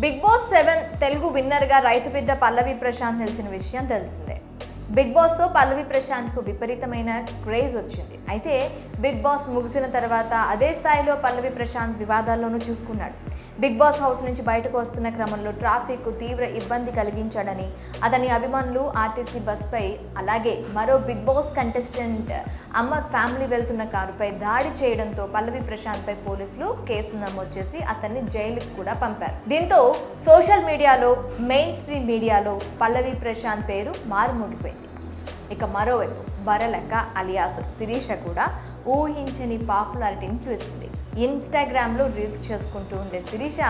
Big boss 7 Telugu విన్నర్గా రైతు బిడ్డ పల్లవి ప్రశాంత్ నిలిచిన విషయం తెలిసిందే. బిగ్ బాస్తో పల్లవి ప్రశాంత్కు విపరీతమైన క్రేజ్ వచ్చింది. అయితే బిగ్ బాస్ ముగిసిన తర్వాత అదే స్థాయిలో పల్లవి ప్రశాంత్ వివాదాల్లోనూ చిక్కుకున్నాడు. బిగ్ బాస్ హౌస్ నుంచి బయటకు వస్తున్న క్రమంలో ట్రాఫిక్ తీవ్ర ఇబ్బంది కలిగించాడని అతని అభిమానులు ఆర్టీసీ బస్పై, అలాగే మరో బిగ్ బాస్ కంటెస్టెంట్ అమ్మ ఫ్యామిలీ వెళ్తున్న కారుపై దాడి చేయడంతో పల్లవి ప్రశాంత్పై పోలీసులు కేసు నమోదు చేసి అతన్ని జైలుకు కూడా పంపారు. దీంతో సోషల్ మీడియాలో, మెయిన్ స్ట్రీమ్ మీడియాలో పల్లవి ప్రశాంత్ పేరు మారుమోగిపోయింది. ఇక మరోవైపు బరలక్క అలియాస్ శిరీష కూడా ఊహించని పాపులారిటీని చూసింది. ఇన్స్టాగ్రామ్లో రీల్స్ చేసుకుంటూ ఉండే శిరీష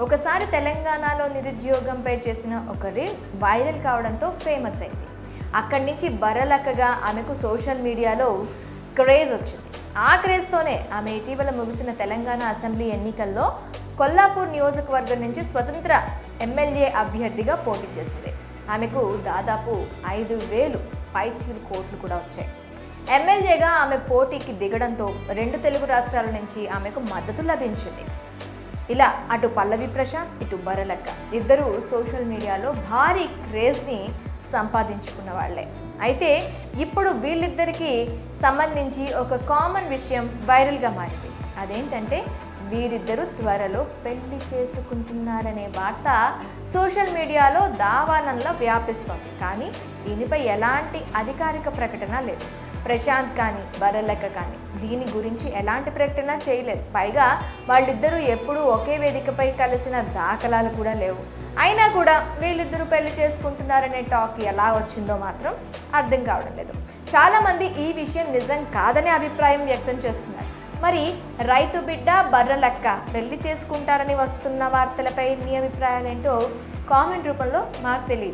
ఒకసారి తెలంగాణలో నిరుద్యోగంపై చేసిన ఒక రీల్ వైరల్ కావడంతో ఫేమస్ అయింది. అక్కడి నుంచి బరలక్కగా ఆమెకు సోషల్ మీడియాలో క్రేజ్ వచ్చింది. ఆ క్రేజ్తోనే ఆమె ఇటీవల ముగిసిన తెలంగాణ అసెంబ్లీ ఎన్నికల్లో కొల్లాపూర్ నియోజకవర్గం నుంచి స్వతంత్ర ఎమ్మెల్యే అభ్యర్థిగా పోటీ చేసింది. ఆమెకు దాదాపు 5,000 పైచీలు కోట్లు కూడా వచ్చాయి. ఎమ్మెల్యేగా ఆమె పోటీకి దిగడంతో 2 తెలుగు రాష్ట్రాల నుంచి ఆమెకు మద్దతు లభించింది. ఇలా అటు పల్లవి ప్రశాంత్, ఇటు బరలక్క ఇద్దరు సోషల్ మీడియాలో భారీ క్రేజ్ని సంపాదించుకున్న వాళ్లే. అయితే ఇప్పుడు వీళ్ళిద్దరికీ సంబంధించి ఒక కామన్ విషయం వైరల్గా మారింది. అదేంటంటే వీరిద్దరూ త్వరలో పెళ్లి చేసుకుంటున్నారనే వార్త సోషల్ మీడియాలో దావానంలా వ్యాపిస్తోంది. కానీ దీనిపై ఎలాంటి అధికారిక ప్రకటన లేదు. ప్రశాంత్ కానీ బరలక్క కానీ దీని గురించి ఎలాంటి ప్రకటన చేయలేదు. పైగా వాళ్ళిద్దరూ ఎప్పుడూ ఒకే వేదికపై కలిసిన దాఖలాలు కూడా లేవు. అయినా కూడా వీళ్ళిద్దరూ పెళ్లి చేసుకుంటున్నారనే టాక్ ఎలా వచ్చిందో మాత్రం అర్థం కావడం లేదు. చాలామంది ఈ విషయం నిజం కాదనే అభిప్రాయం వ్యక్తం చేస్తున్నారు. మరి రైతు బిడ్డ బర్రలక్క పెళ్లి చేసుకుంటారని వస్తున్న వార్తలపై మీ అభిప్రాయాలు ఏంటో కామెంట్ రూపంలో మాకు తెలియజేయండి.